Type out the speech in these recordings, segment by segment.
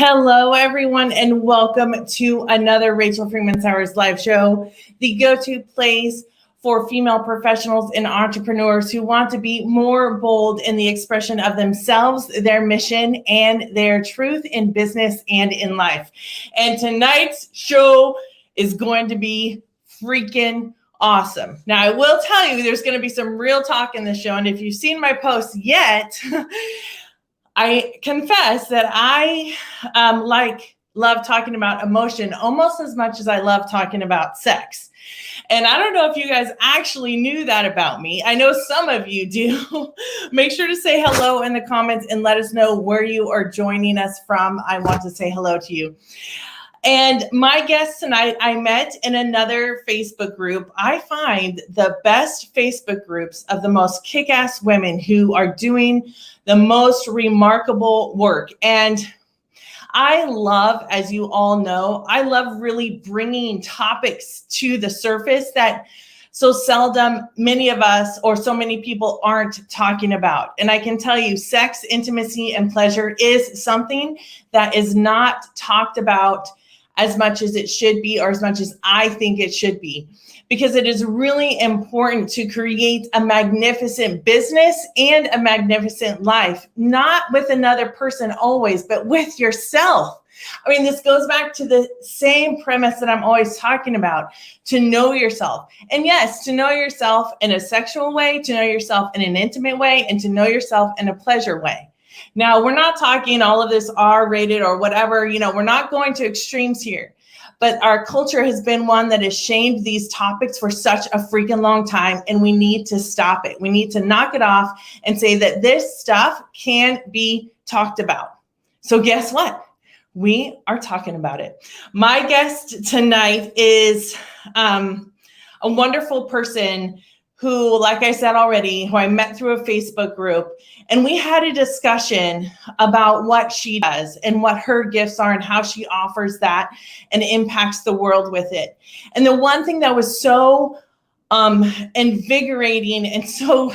Hello, everyone, and welcome to another Rachel Freeman Sowers live show, the go-to place for female professionals and entrepreneurs who want to be more bold in the expression of themselves, their mission, and their truth in business and in life. And tonight's show is going to be freaking awesome. Now, I will tell you, there's going to be some real talk in this show, and if you've seen my posts yet, I confess that I love talking about emotion almost as much as I love talking about sex. And I don't know if you guys actually knew that about me. I know some of you do. Make sure to say hello in the comments and let us know where you are joining us from. I want to say hello to you. And my guest tonight, I met in another Facebook group. I find the best Facebook groups of the most kick-ass women who are doing the most remarkable work. And I love, as you all know, I love really bringing topics to the surface that so seldom many of us or so many people aren't talking about. And I can tell you, sex, intimacy, and pleasure is something that is not talked about as much as it should be, or as much as I think it should be, because it is really important to create a magnificent business and a magnificent life, not with another person always, but with yourself. I mean, this goes back to the same premise that I'm always talking about, to know yourself. And yes, to know yourself in a sexual way, to know yourself in an intimate way, and to know yourself in a pleasure way. Now, we're not talking all of this R-rated or whatever, we're not going to extremes here. But our culture has been one that has shamed these topics for such a freaking long time, and we need to stop it. We need to knock it off and say that this stuff can be talked about. So guess what? We are talking about it. My guest tonight is a wonderful person who, like I said already, who I met through a Facebook group, and we had a discussion about what she does and what her gifts are and how she offers that and impacts the world with it. And the one thing that was so invigorating and so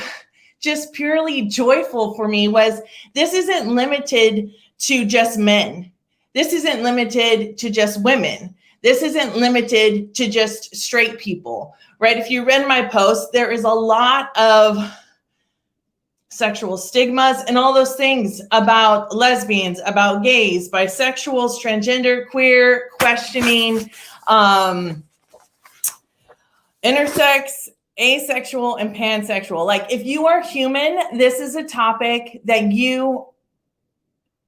just purely joyful for me was this isn't limited to just men. This isn't limited to just women. This isn't limited to just straight people, right? If you read my post, there is a lot of sexual stigmas and all those things about lesbians, about gays, bisexuals, transgender, queer, questioning, intersex, asexual, and pansexual. Like, if you are human, this is a topic that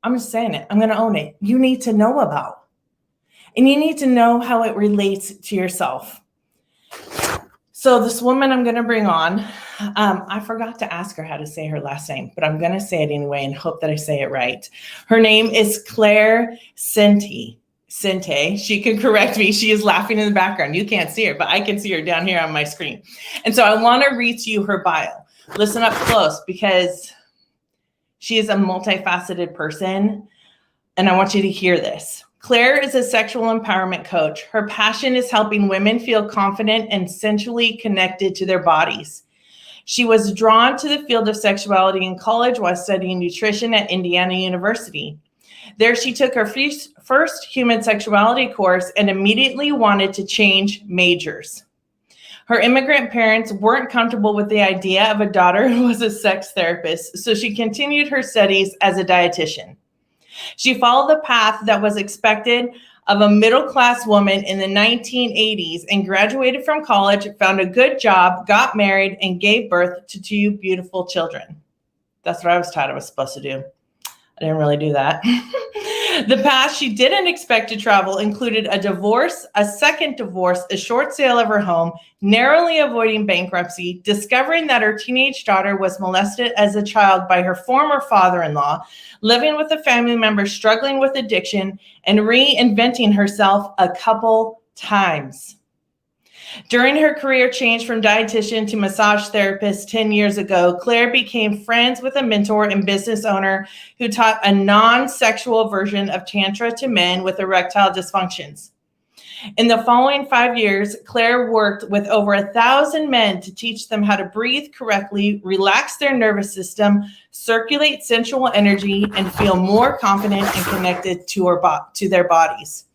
I'm just saying it, I'm going to own it, you need to know about. And you need to know how it relates to yourself. So this woman I'm going to bring on, I forgot to ask her how to say her last name, but I'm going to say it anyway and hope that I say it right. Her name is Claire Sente. She can correct me. She is laughing in the background. You can't see her, but I can see her down here on my screen. And so I want to read to you her bio. Listen up close, because she is a multifaceted person, and I want you to hear this. Claire is a sexual empowerment coach. Her passion is helping women feel confident and sensually connected to their bodies. She was drawn to the field of sexuality in college while studying nutrition at Indiana University. There, she took her first human sexuality course and immediately wanted to change majors. Her immigrant parents weren't comfortable with the idea of a daughter who was a sex therapist, so she continued her studies as a dietitian. She followed the path that was expected of a middle-class woman in the 1980s and graduated from college, found a good job, got married, and gave birth to 2 beautiful children. That's what I was taught I was supposed to do. I didn't really do that. The path she didn't expect to travel included a divorce, a second divorce, a short sale of her home, narrowly avoiding bankruptcy, discovering that her teenage daughter was molested as a child by her former father-in-law, living with a family member struggling with addiction, and reinventing herself a couple times. During her career change from dietitian to massage therapist 10 years ago, Claire became friends with a mentor and business owner who taught a non-sexual version of Tantra to men with erectile dysfunctions. In the following 5 years, Claire worked with over 1,000 men to teach them how to breathe correctly, relax their nervous system, circulate sensual energy, and feel more confident and connected to their bodies.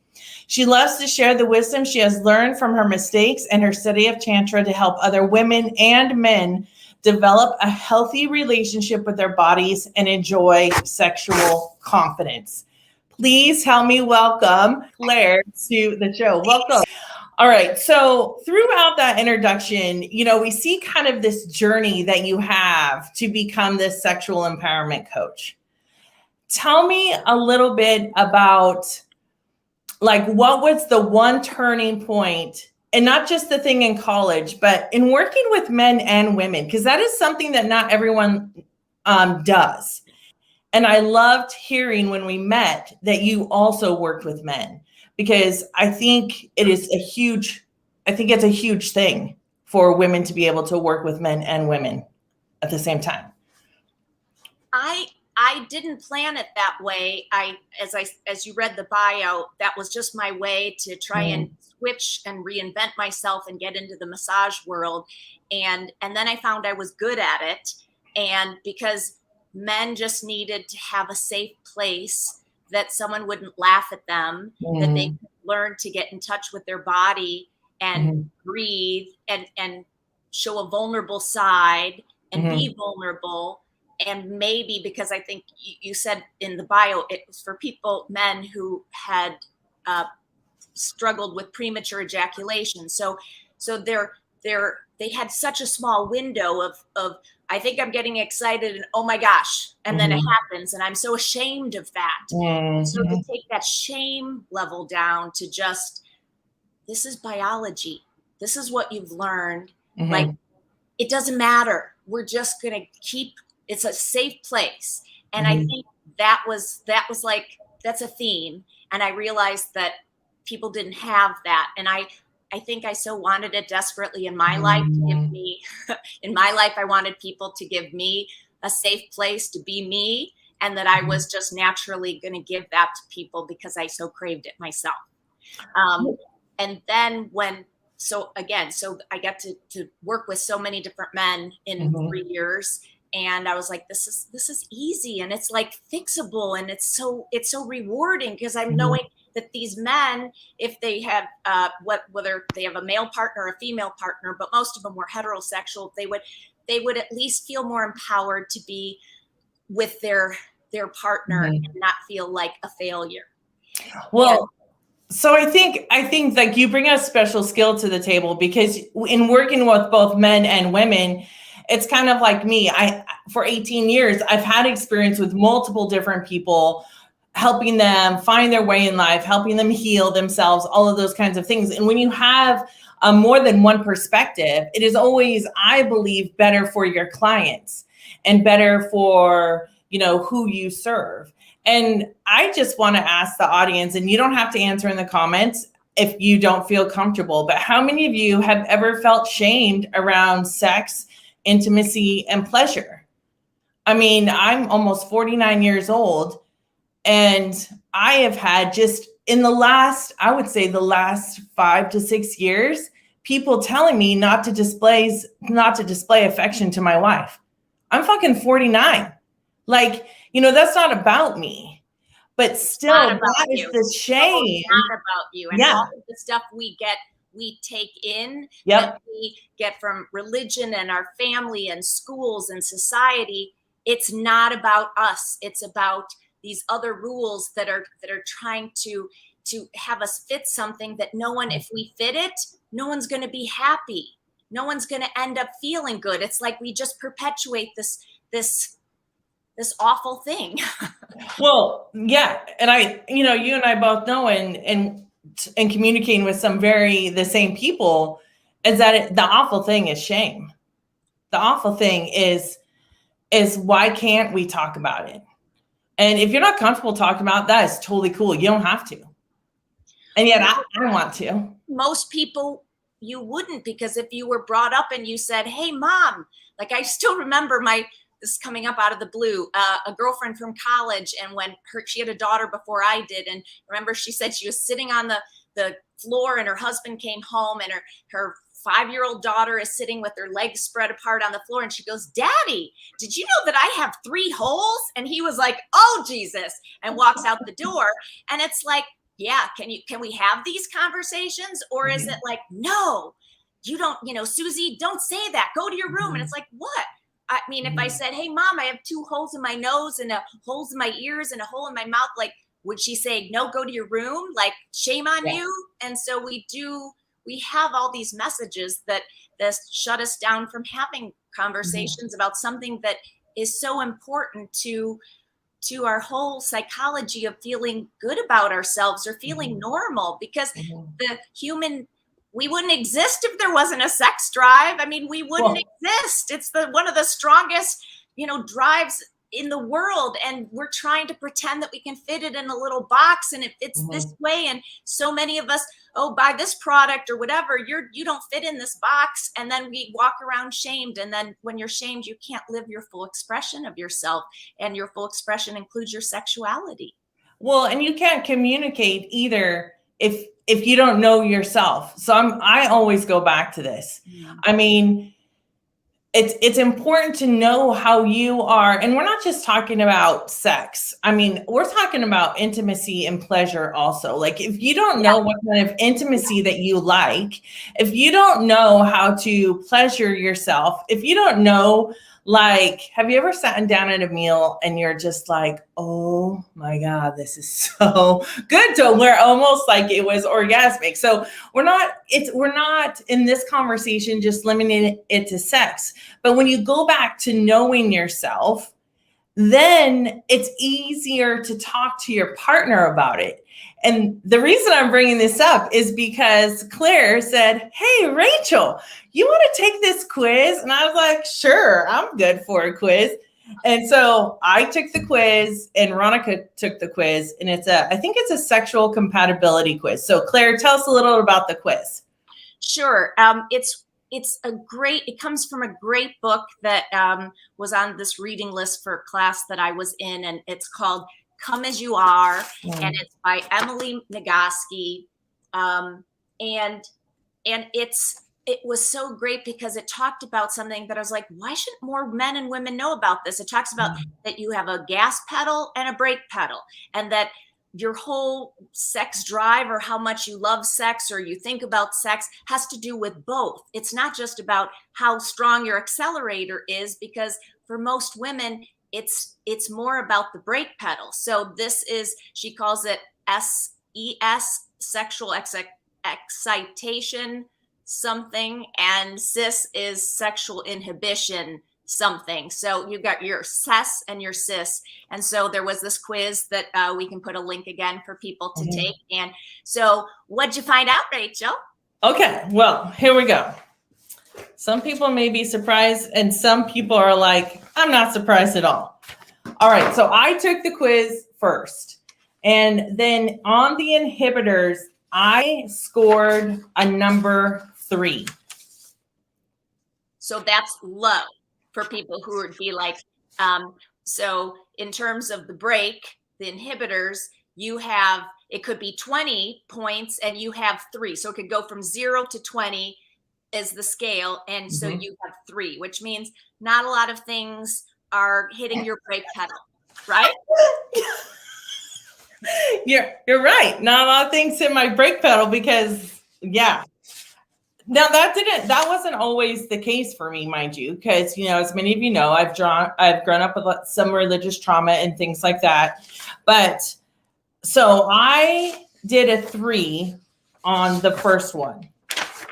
She loves to share the wisdom she has learned from her mistakes and her study of Tantra to help other women and men develop a healthy relationship with their bodies and enjoy sexual confidence. Please help me welcome Claire to the show. Welcome. All right. So throughout that introduction, we see kind of this journey that you have to become this sexual empowerment coach. Tell me a little bit about what was the one turning point, and not just the thing in college, but in working with men and women, because that is something that not everyone does. And I loved hearing when we met that you also worked with men, because I think it's a huge thing for women to be able to work with men and women at the same time. I didn't plan it that way. As you read the bio, that was just my way to try and switch and reinvent myself and get into the massage world. And then I found I was good at it. And because men just needed to have a safe place that someone wouldn't laugh at them, that they could learn to get in touch with their body and breathe and show a vulnerable side and be vulnerable. And maybe, because I think you said in the bio, it was for men who had struggled with premature ejaculation. So they had such a small window of I think I'm getting excited and oh my gosh, and then it happens, and I'm so ashamed of that. So to take that shame level down to just, this is biology, this is what you've learned. Like, it doesn't matter. We're just gonna keep. It's a safe place, and I think that was like, that's a theme. And I realized that people didn't have that, and I think I so wanted it desperately in my life to give me, in my life, I wanted people to give me a safe place to be me, and that I was just naturally going to give that to people because I so craved it myself. And then so I got to work with so many different men in 3 years. And I was like, this is easy, and it's like fixable, and it's so rewarding, because I'm knowing that these men, if they have whether they have a male partner or a female partner, but most of them were heterosexual, they would at least feel more empowered to be with their partner and not feel like a failure. Well, so I think like you bring a special skill to the table, because in working with both men and women, it's kind of like me. For 18 years, I've had experience with multiple different people, helping them find their way in life, helping them heal themselves, all of those kinds of things. And when you have more than one perspective, it is always, I believe, better for your clients and better for, who you serve. And I just want to ask the audience, and you don't have to answer in the comments if you don't feel comfortable, but how many of you have ever felt shamed around sex, intimacy, and pleasure? I mean, I'm almost 49 years old, and I have had, just in the last 5 to 6 years, people telling me not to display affection to my wife. I'm fucking 49. That's not about me, but still, that is the shame. It's not about you. And all of the stuff we take in, that we get from religion and our family and schools and society, it's not about us. It's about these other rules that are trying to have us fit something that if we fit it, no one's going to be happy. No one's going to end up feeling good. It's like we just perpetuate this awful thing. Well, yeah. And you and I both know, and communicating with the same people, is that the awful thing is shame. The awful thing is why can't we talk about it? And if you're not comfortable talking about that, it's totally cool. You don't have to. And yet I want to. Most people, you wouldn't, because if you were brought up and you said, hey, mom, like I still remember this is coming up out of the blue, a girlfriend from college. And when she had a daughter before I did. And remember, she said she was sitting on the floor, and her husband came home, and her 5-year-old daughter is sitting with her legs spread apart on the floor, and she goes, "Daddy, did you know that I have 3 holes?" And he was like, "Oh, Jesus," and walks out the door. And it's like, yeah, can we have these conversations? Or is it like, no, you don't, Susie, don't say that, go to your room. And it's like, what? I mean, if I said, "Hey, Mom, I have 2 holes in my nose and holes in my ears and a hole in my mouth," like, would she say, "No, go to your room"? Like, shame on you. And so we have all these messages that shut us down from having conversations about something that is so important to our whole psychology of feeling good about ourselves or feeling normal, because we wouldn't exist if there wasn't a sex drive. I mean, we wouldn't exist. It's one of the strongest, drives in the world, and we're trying to pretend that we can fit it in a little box, and it fits this way. And so many of us, "Oh, buy this product or whatever, you don't fit in this box." And then we walk around shamed. And then when you're shamed, you can't live your full expression of yourself, and your full expression includes your sexuality. Well, and you can't communicate either if you don't know yourself. So I always go back to this. I mean, it's important to know how you are. And we're not just talking about sex. I mean, we're talking about intimacy and pleasure also. Like, if you don't know what kind of intimacy that you like, if you don't know how to pleasure yourself, if you don't know, like, have you ever sat down at a meal and you're just like, "Oh my God, this is so good," to where almost like it was orgasmic. So we're not in this conversation just limiting it to sex. But when you go back to knowing yourself, then it's easier to talk to your partner about it. And the reason I'm bringing this up is because Claire said, "Hey, Rachel, you want to take this quiz?" And I was like, "Sure, I'm good for a quiz." And so I took the quiz, and Veronica took the quiz, and I think it's a sexual compatibility quiz. So Claire, tell us a little about the quiz. Sure. It comes from a great book that was on this reading list for a class that I was in, and it's called Come As You Are, and it's by Emily Nagoski. And it was so great because it talked about something that I was like, why shouldn't more men and women know about this? It talks about that you have a gas pedal and a brake pedal, and that your whole sex drive, or how much you love sex or you think about sex, has to do with both. It's not just about how strong your accelerator is, because for most women, it's more about the brake pedal. So this is, she calls it SES, sexual excitation something, and cis is sexual inhibition something. So you got your ses and your cis. And so there was this quiz that we can put a link again for people to take. And so what'd you find out, Rachel? Okay, well, here we go. Some people may be surprised, and some people are like, "I'm not surprised at all." All right, so I took the quiz first, and then on the inhibitors, I scored a number 3. So that's low for people who would be like, so in terms of the brake, the inhibitors, it could be 20 points and you have 3. So it could go from 0 to 20 is the scale. And so you have 3, which means not a lot of things are hitting your brake pedal, right? You're right. Not a lot of things hit my brake pedal because, yeah. Now that wasn't always the case for me, mind you, because, as many of you know, I've grown up with some religious trauma and things like that. But so I did a 3 on the first one.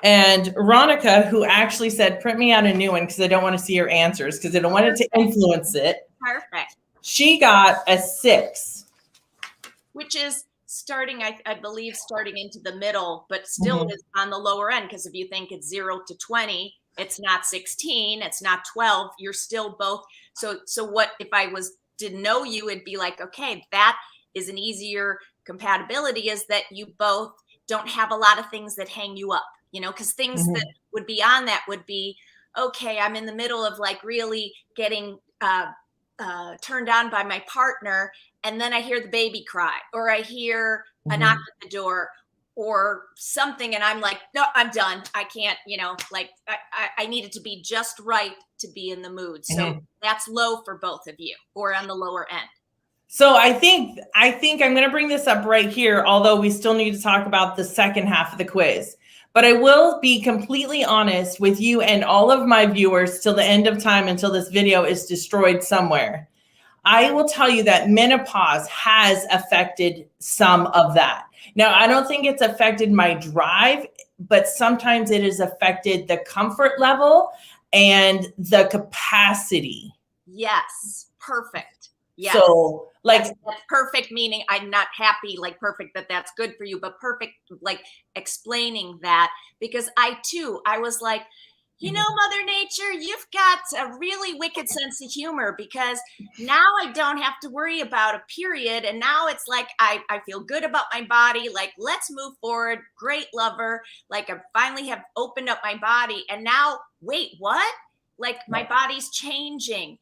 And Veronica, who actually said, "Print me out a new one because I don't want to see your answers because I don't want it to influence it." Perfect. She got a 6. Which is starting into the middle, but still is on the lower end. Because if you think it's 0 to 20, it's not 16, it's not 12. You're still both. So what if I didn't know you? It'd be like, okay, that is an easier compatibility, is that you both don't have a lot of things that hang you up, because things that would be on that would be, okay, I'm in the middle of like really getting turned on by my partner, and then I hear the baby cry, or I hear a knock at the door, or something, and I'm like, no, I'm done. I can't, like I need it to be just right to be in the mood. So that's low for both of you, or on the lower end. So I think I'm going to bring this up right here, although we still need to talk about the second half of the quiz. But I will be completely honest with you and all of my viewers till the end of time, until this video is destroyed somewhere. I will tell you that menopause has affected some of that. Now, I don't think it's affected my drive, but sometimes it has affected the comfort level and the capacity. Yes, perfect. Yes. So like that's perfect, meaning I'm not happy, like perfect that's good for you, but perfect, like explaining that, because I was like, Mother Nature, you've got a really wicked sense of humor, because now I don't have to worry about a period. And now it's like, I feel good about my body. Like, let's move forward. Great lover. Like, I finally have opened up my body. And now, wait, what? Like, my body's changing.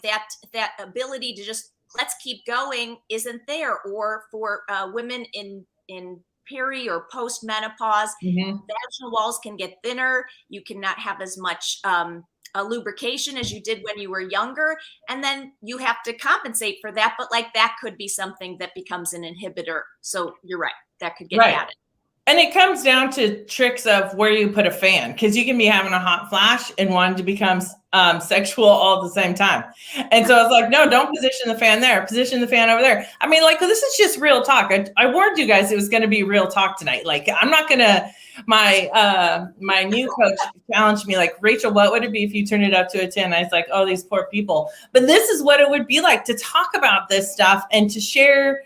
That ability to just, let's keep going isn't there. Or for women in peri or post menopause, vaginal walls can get thinner. You cannot have as much a lubrication as you did when you were younger, and then you have to compensate for that. But like, that could be something that becomes an inhibitor. So you're right, that could get added. And it comes down to tricks of where you put a fan, because you can be having a hot flash and wanting to become sexual all at the same time. And so I was like, no, don't position the fan there. Position the fan over there. I mean, like, this is just real talk. I warned you guys it was going to be real talk tonight. Like, I'm not going to, my new coach challenged me, like, Rachel, what would it be if you turned it up to a 10? I was like, oh, these poor people. But this is what it would be like to talk about this stuff and to share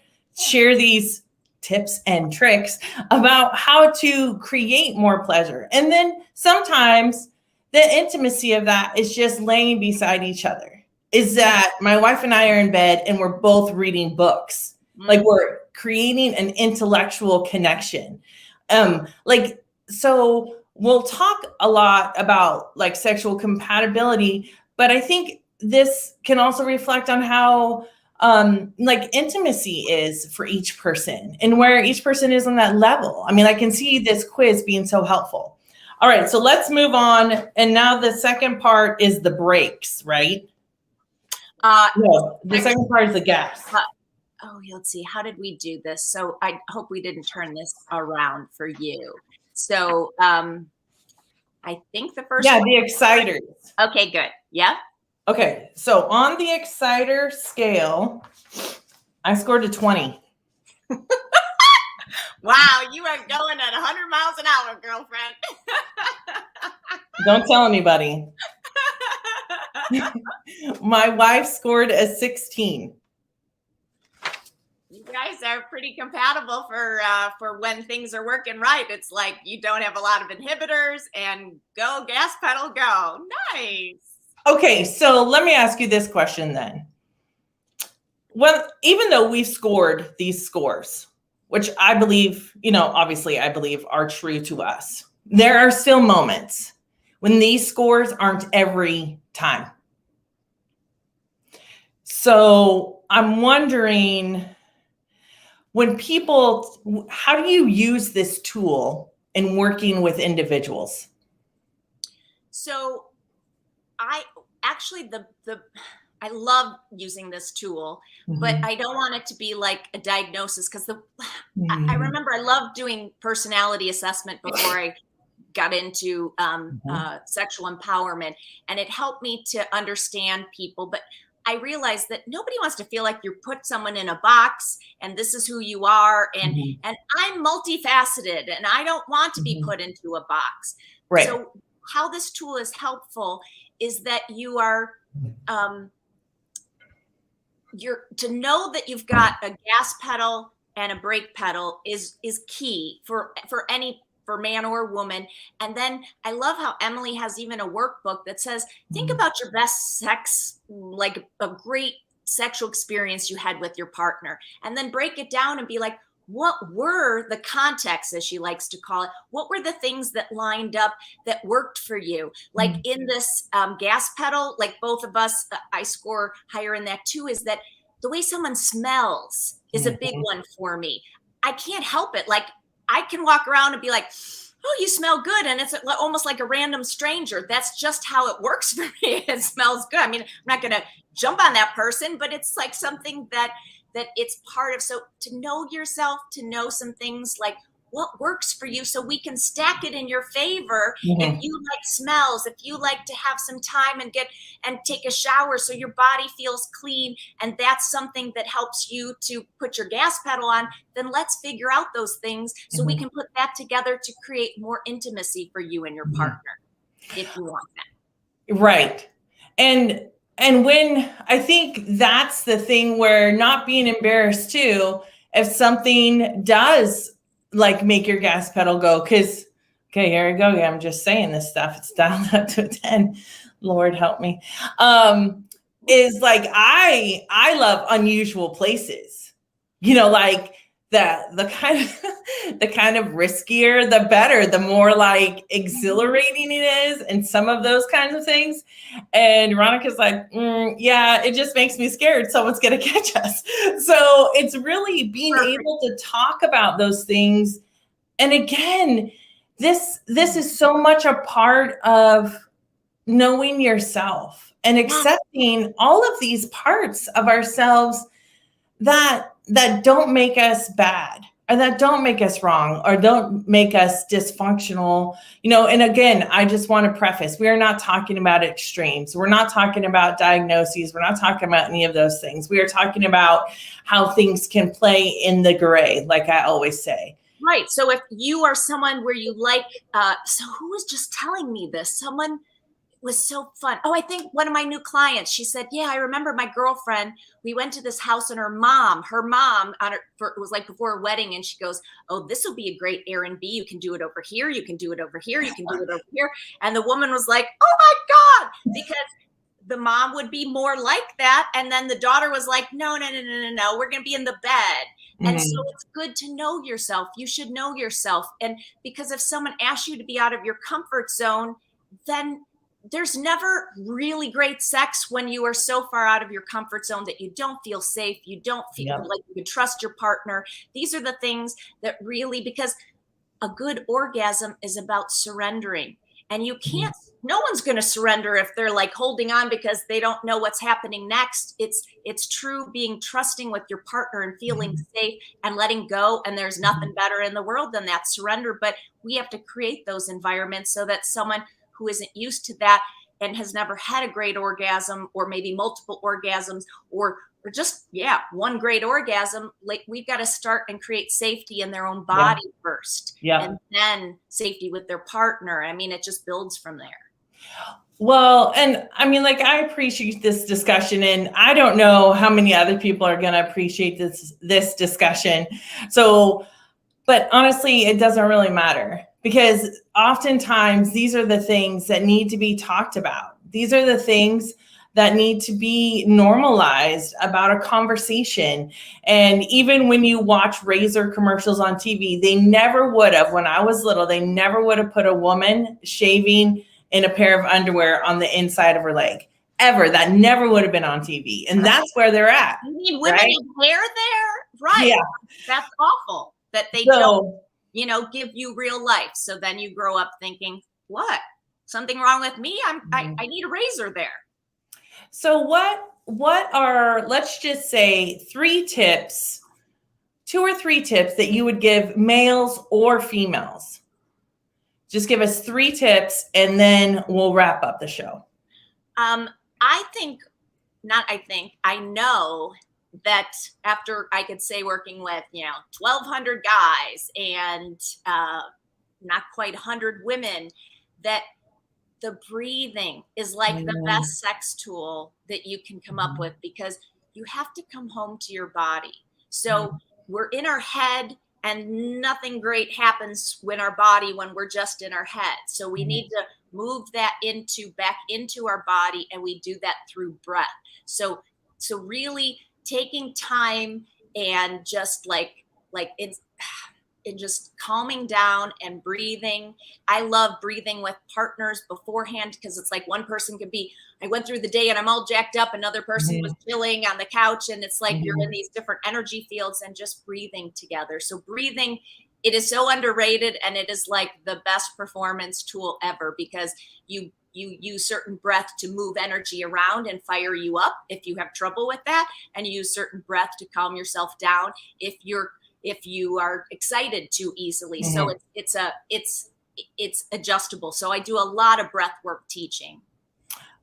these tips and tricks about how to create more pleasure. And then sometimes the intimacy of that is just laying beside each other. Is that my wife and I are in bed and we're both reading books. Like, we're creating an intellectual connection. So we'll talk a lot about like sexual compatibility, but I think this can also reflect on how like intimacy is for each person and where each person is on that level. I mean, I can see this quiz being so helpful. All right, so let's move on. And now the second part is the breaks, right? No, the second part is the gaps. Let's see. How did we do this? So I hope we didn't turn this around for you. So I think the first one, the exciters. Okay, good. Yeah. Okay, so on the exciter scale, I scored a 20. Wow, you are going at 100 miles an hour, girlfriend. Don't tell anybody. My wife scored a 16. You guys are pretty compatible for when things are working right. It's like you don't have a lot of inhibitors, and go gas pedal, go. Nice. Okay, so let me ask you this question then. Well, even though we've scored these scores, which I believe, obviously I believe are true to us, there are still moments when these scores aren't every time. So I'm wondering, how do you use this tool in working with individuals? So I love using this tool, but I don't want it to be like a diagnosis, because I remember I loved doing personality assessment before I got into sexual empowerment, and it helped me to understand people. But I realized that nobody wants to feel like you put someone in a box and this is who you are. And I'm multifaceted and I don't want to be put into a box. Right. So how this tool is helpful is that you are, to know that you've got a gas pedal and a brake pedal is key for man or woman. And then I love how Emily has even a workbook that says, think about your best sex, like a great sexual experience you had with your partner, and then break it down and be like, what were the contexts, as she likes to call it? What were the things that lined up that worked for you? Like in this gas pedal, like both of us, I score higher in that too, is that the way someone smells is a big one for me. I can't help it. Like I can walk around and be like, oh, you smell good. And it's almost like a random stranger. That's just how it works for me. It smells good. I mean, I'm not going to jump on that person, but it's like something that it's part of. So to know yourself, to know some things like what works for you, so we can stack it in your favor. Mhm. If you like smells, if you like to have some time and take a shower so your body feels clean, and that's something that helps you to put your gas pedal on, then let's figure out those things so we can put that together to create more intimacy for you and your partner, if you want that. Right. And when I think that's the thing, where not being embarrassed too, if something does like make your gas pedal go, because okay, here I go. Yeah, I'm just saying this stuff. It's dialed up to a 10. Lord help me. Is like I love unusual places. You know, like the kind of riskier, the better, the more like exhilarating it is, and some of those kinds of things. And Veronica's like, yeah, it just makes me scared someone's gonna catch us. So it's really being able to talk about those things. And again, this is so much a part of knowing yourself and accepting all of these parts of ourselves that don't make us bad, or that don't make us wrong, or don't make us dysfunctional. You know, and again, I just want to preface, we are not talking about extremes. We're not talking about diagnoses. We're not talking about any of those things. We are talking about how things can play in the gray, like I always say. Right. So if you are someone where you like, so who was just telling me this? Someone was so fun. Oh, I think one of my new clients, she said, yeah, I remember my girlfriend, we went to this house and her mom it was like before a wedding. And she goes, oh, this will be a great Airbnb. You can do it over here. You can do it over here. You can do it over here. And the woman was like, oh my God, because the mom would be more like that. And then the daughter was like, no, we're going to be in the bed. And so it's good to know yourself. You should know yourself. And because if someone asks you to be out of your comfort zone, then there's never really great sex when you are so far out of your comfort zone that you don't feel safe. You don't feel like you can trust your partner. These are the things that really, because a good orgasm is about surrendering. And you can't, no one's going to surrender if they're like holding on because they don't know what's happening next. It's true being trusting with your partner and feeling safe and letting go. And there's nothing better in the world than that surrender. But we have to create those environments so that someone who isn't used to that and has never had a great orgasm, or maybe multiple orgasms, or just, one great orgasm, like we've got to start and create safety in their own body first, and then safety with their partner. I mean, it just builds from there. Well, and I mean, like, I appreciate this discussion, and I don't know how many other people are going to appreciate this discussion. So, but honestly, it doesn't really matter, because oftentimes these are the things that need to be talked about. These are the things that need to be normalized about a conversation. And even when you watch razor commercials on TV, they never would have, when I was little, they never would have put a woman shaving in a pair of underwear on the inside of her leg. Ever. That never would have been on TV. And that's where they're at. You mean women have hair there? Right. Yeah. That's awful that they don't, give you real life. So then you grow up thinking, what? Something wrong with me? I need a razor there. So what are, let's just say, 3 tips, 2 or 3 tips that you would give males or females? Just give us 3 tips and then we'll wrap up the show. I know that after, I could say, working with, 1,200 guys and not quite 100 women, that the breathing is like the best sex tool that you can come up with, because you have to come home to your body. So we're in our head, and nothing great happens when we're just in our head. So we need to move that back into our body, and we do that through breath. So really taking time and just and just calming down and breathing. I love breathing with partners beforehand, because it's like one person could be, I went through the day and I'm all jacked up. Another person was chilling on the couch, and it's like you're in these different energy fields, and just breathing together. So breathing it is so underrated, and it is like the best performance tool ever, because you use certain breath to move energy around and fire you up if you have trouble with that, and you use certain breath to calm yourself down if you are excited too easily. Mm-hmm. So it's adjustable. So I do a lot of breath work teaching.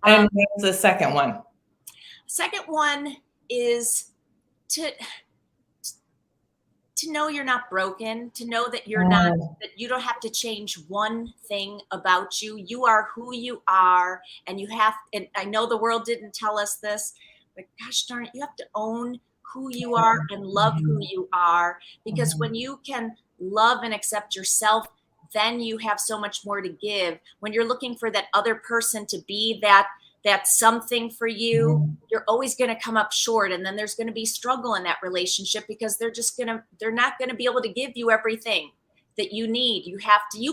And what's the second one? Second one is to know you're not broken, to know that you're not, that you don't have to change one thing about you. You are who you are, and and I know the world didn't tell us this, but gosh darn it, you have to own who you are and love who you are, because when you can love and accept yourself, then you have so much more to give. When you're looking for that other person to be that something for you, you're always going to come up short, and then there's going to be struggle in that relationship, because they're not going to be able to give you everything that you need. You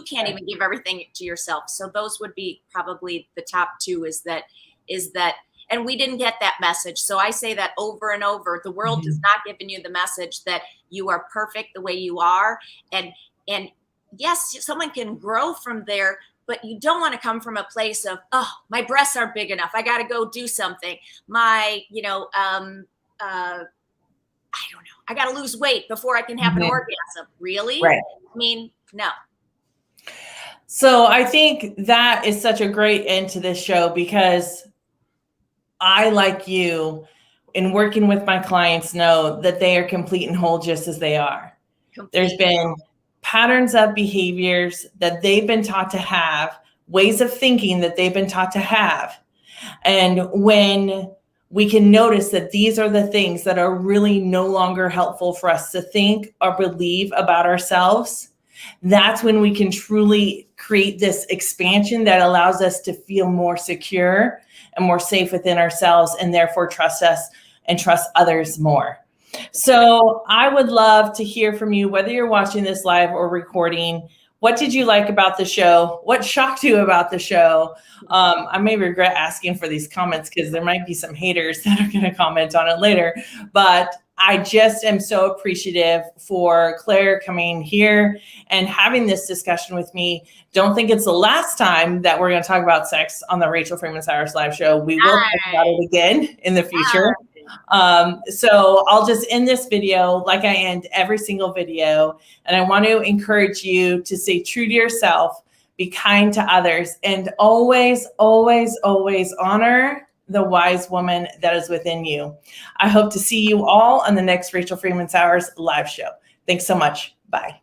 can't even give everything to yourself. So those would be probably the top two, is that, and we didn't get that message. So I say that over and over. The world does not giving you the message that you are perfect the way you are. And yes, someone can grow from there, but you don't want to come from a place of, oh, my breasts aren't big enough, I got to go do something. I don't know, I got to lose weight before I can have an orgasm. Really? Right. I mean, no. So I think that is such a great end to this show, because I, like you, in working with my clients, know that they are complete and whole just as they are. There's been patterns of behaviors that they've been taught to have, ways of thinking that they've been taught to have. And when we can notice that these are the things that are really no longer helpful for us to think or believe about ourselves, that's when we can truly create this expansion that allows us to feel more secure and more safe within ourselves, and therefore trust us and trust others more. So I would love to hear from you, whether you're watching this live or recording. What did you like about the show? What shocked you about the show? I may regret asking for these comments, because there might be some haters that are going to comment on it later. But I just am so appreciative for Claire coming here and having this discussion with me. Don't think it's the last time that we're going to talk about sex on the Rachel Freeman Sowers live show. We will talk about it again in the future. So I'll just end this video like I end every single video. And I want to encourage you to stay true to yourself, be kind to others, and always, always, always honor the wise woman that is within you. I hope to see you all on the next Rachel Freeman Sowers live show. Thanks so much. Bye.